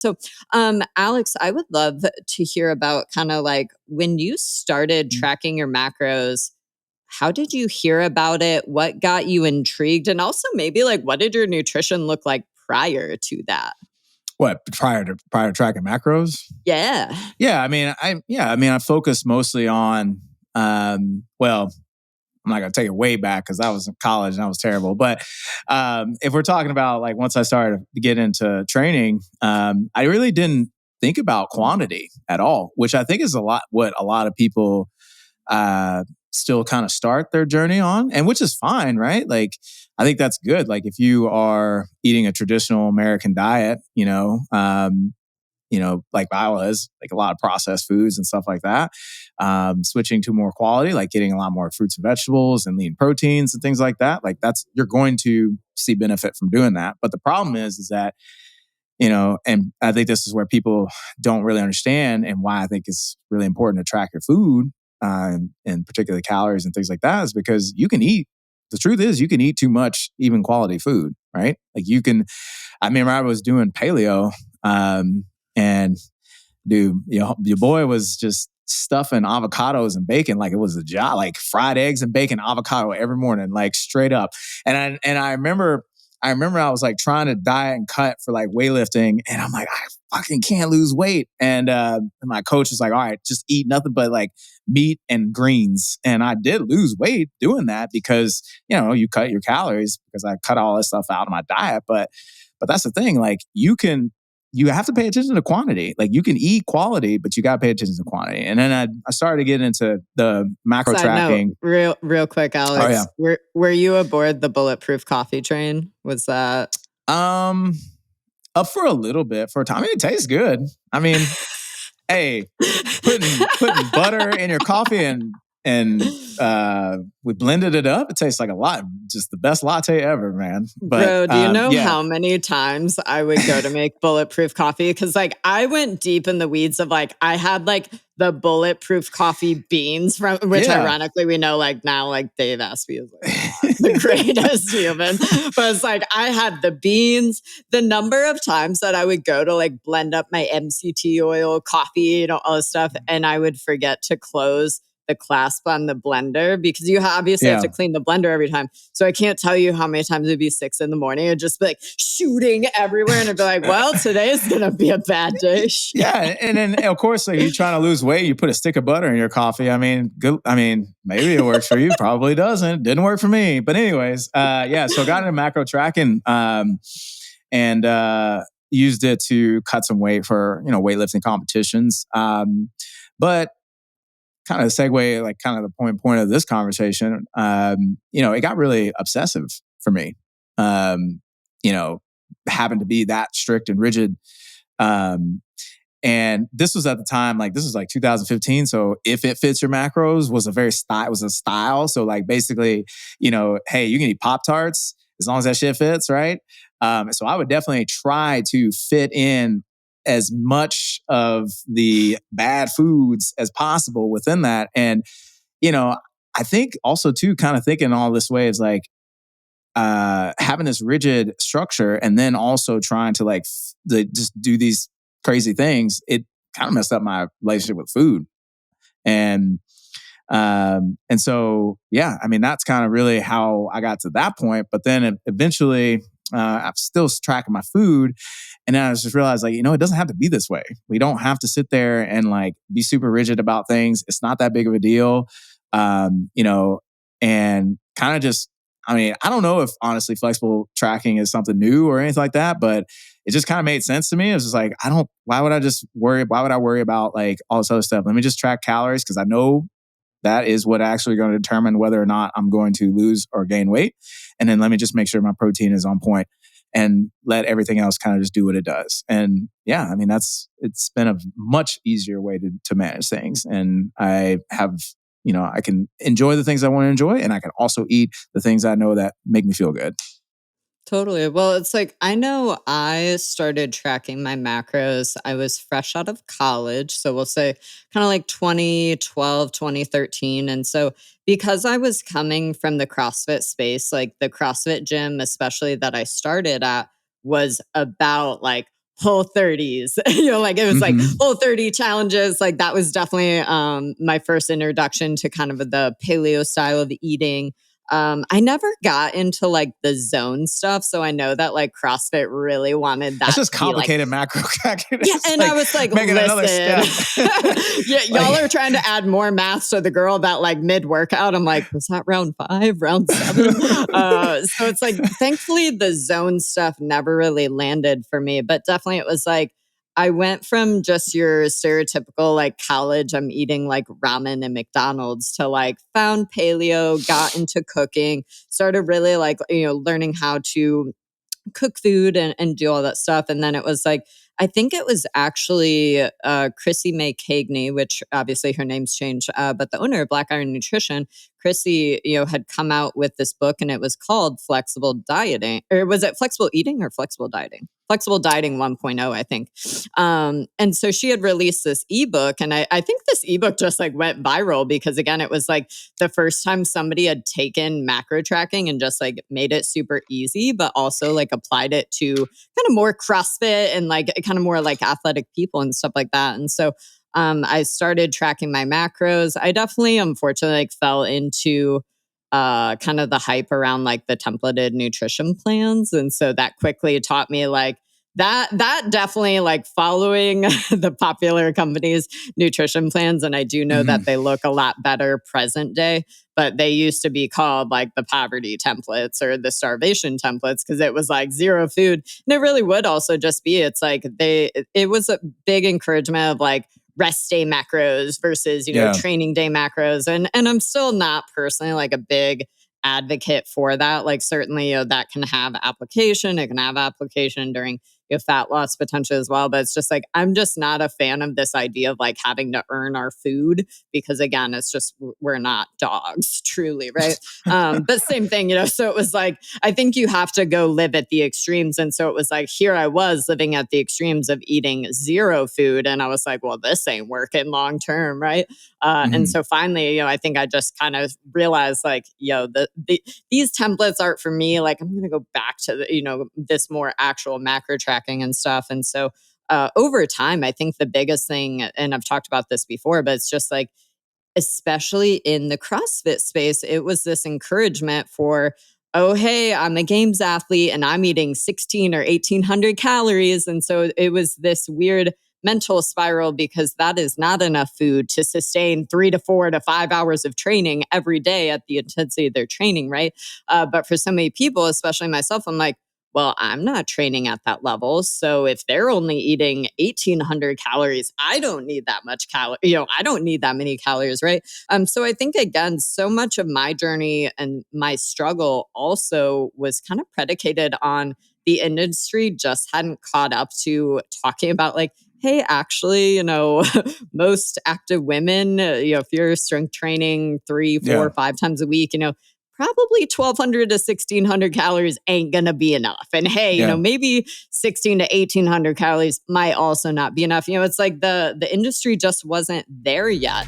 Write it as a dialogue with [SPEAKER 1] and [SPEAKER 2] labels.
[SPEAKER 1] So, Alex, I would love to hear about kind of like when you started tracking your macros, how did you hear about it? What got you intrigued? And also maybe like what did your nutrition look like prior to that?
[SPEAKER 2] What, prior to tracking macros?
[SPEAKER 1] Yeah.
[SPEAKER 2] Yeah, I focused mostly on well, I'm not going to take it way back because I was in college and I was terrible. But if we're talking about like once I started to get into training, I really didn't think about quantity at all, which I think is what a lot of people still kind of start their journey on, and which is fine, right? Like, I think that's good. Like if you are eating a traditional American diet, like I was, like a lot of processed foods and stuff like that. Switching to more quality, like getting a lot more fruits and vegetables and lean proteins and things like that. Like you're going to see benefit from doing that. But the problem is that, and I think this is where people don't really understand and why I think it's really important to track your food, and particularly calories and things like that, is because the truth is you can eat too much, even quality food, right? Like I remember I was doing paleo, and dude, your boy was just stuffing avocados and bacon like it was a job, like fried eggs and bacon, avocado every morning, like straight up. And I remember I was like trying to diet and cut for like weightlifting, and I'm like, I fucking can't lose weight. And my coach was like, all right, just eat nothing but like meat and greens. And I did lose weight doing that because, you cut your calories because I cut all this stuff out of my diet. But that's the thing, like you have to pay attention to quantity. Like you can eat quality, but you got to pay attention to quantity. And then I started to get into the macro tracking.
[SPEAKER 1] Real quick, Alex.
[SPEAKER 2] Oh, yeah.
[SPEAKER 1] Were you aboard the bulletproof coffee train? Was that?
[SPEAKER 2] Up for a little bit for a time. I mean, it tastes good. I mean, hey, putting butter in your coffee and we blended it up. It tastes like a lot, just the best latte ever, man. But,
[SPEAKER 1] bro, do you know how many times I would go to make bulletproof coffee? Because like I went deep in the weeds of like I had like the bulletproof coffee beans from which ironically we know like now like Dave Asprey is like the greatest human. But it's like I had the beans. The number of times that I would go to like blend up my MCT oil, coffee, all this stuff, and I would forget to close the clasp on the blender because you obviously have to clean the blender every time. So I can't tell you how many times it'd be 6 a.m. It'd just be like shooting everywhere. And I'd be like, well, today's going to be a bad day.
[SPEAKER 2] Yeah. And then of course, like you're trying to lose weight, you put a stick of butter in your coffee. I mean, maybe it works for you. Probably doesn't. Didn't work for me. But anyways, so I got into macro tracking, and used it to cut some weight for, weightlifting competitions. But kind of segue, like kind of the point of this conversation, it got really obsessive for me, having to be that strict and rigid. And this was at the time, like this was like 2015. So if it fits your macros was a style. So like basically, hey, you can eat Pop-Tarts as long as that shit fits, right? So I would definitely try to fit in as much of the bad foods as possible within that. And, I think also too, kind of thinking all this way is like, having this rigid structure and then also trying to like just do these crazy things, it kind of messed up my relationship with food. And so, that's kind of really how I got to that point. But then eventually, I'm still tracking my food. And then I just realized like, it doesn't have to be this way. We don't have to sit there and like be super rigid about things. It's not that big of a deal. And kind of just, I don't know if honestly flexible tracking is something new or anything like that, but it just kind of made sense to me. It was just like, why would I worry about like all this other stuff? Let me just track calories because I know that is what actually going to determine whether or not I'm going to lose or gain weight. And then let me just make sure my protein is on point and let everything else kind of just do what it does. And it's been a much easier way to manage things. And I have, I can enjoy the things I want to enjoy, and I can also eat the things I know that make me feel good.
[SPEAKER 1] Totally. Well, it's like, I know I started tracking my macros. I was fresh out of college. So we'll say kind of like 2012, 2013. And so because I was coming from the CrossFit space, like the CrossFit gym, especially that I started at, was about like Whole30s, like it was like Whole30 challenges. Like that was definitely my first introduction to kind of the paleo style of eating. I never got into like the zone stuff. So I know that like CrossFit really wanted that.
[SPEAKER 2] That's just
[SPEAKER 1] to be,
[SPEAKER 2] complicated macro calculus.
[SPEAKER 1] Yeah, and I was like,
[SPEAKER 2] making another
[SPEAKER 1] listen,
[SPEAKER 2] step.
[SPEAKER 1] yeah, y'all are trying to add more math to the girl that like mid-workout. I'm like, was that round 5, round 7? So it's like, thankfully the zone stuff never really landed for me, but definitely it was like, I went from just your stereotypical like college, I'm eating like ramen and McDonald's to like found paleo, got into cooking, started really like, learning how to cook food and do all that stuff. And then it was like, I think it was actually Chrissy May Cagney, which obviously her name's changed, but the owner of Black Iron Nutrition, Chrissy, had come out with this book and it was called Flexible Dieting, or was it Flexible Eating or Flexible Dieting? Flexible Dieting 1.0, I think. And so she had released this ebook, and I think this ebook just like went viral because again, it was like the first time somebody had taken macro tracking and just like made it super easy, but also like applied it to kind of more CrossFit and like kind of more like athletic people and stuff like that. And so I started tracking my macros. I definitely, unfortunately, like fell into kind of the hype around like the templated nutrition plans. And so that quickly taught me like that definitely like following the popular companies' nutrition plans. And I do know that they look a lot better present day, but they used to be called like the poverty templates or the starvation templates because it was like zero food. And it really would also just be, it's like it was a big encouragement of like rest day macros versus, training day macros. And I'm still not personally like a big advocate for that. Like certainly that can have application. It can have application during fat loss potential as well. But it's just like, I'm just not a fan of this idea of like having to earn our food because again, it's just, we're not dogs truly. Right. But same thing, so it was like, I think you have to go live at the extremes. And so it was like, here I was living at the extremes of eating zero food. And I was like, well, this ain't working long term. Right. And so finally, I think I just kind of realized like, these templates aren't for me. Like I'm going to go back to this more actual macro tracking and stuff. And so over time, I think the biggest thing, and I've talked about this before, but it's just like, especially in the CrossFit space, it was this encouragement for, oh, hey, I'm a games athlete and I'm eating 16 or 1800 calories. And so it was this weird mental spiral because that is not enough food to sustain 3 to 4 to 5 hours of training every day at the intensity of their training, right? But for so many people, especially myself, I'm like, well, I'm not training at that level. So if they're only eating 1800 calories, I don't need that much I don't need that many calories, right? So I think, again, so much of my journey and my struggle also was kind of predicated on the industry just hadn't caught up to talking about like, hey, actually, most active women, if you're strength training 3, 4, 5 times a week, probably 1,200 to 1,600 calories ain't going to be enough. And hey, maybe 16 to 1,800 calories might also not be enough. It's like the industry just wasn't there yet.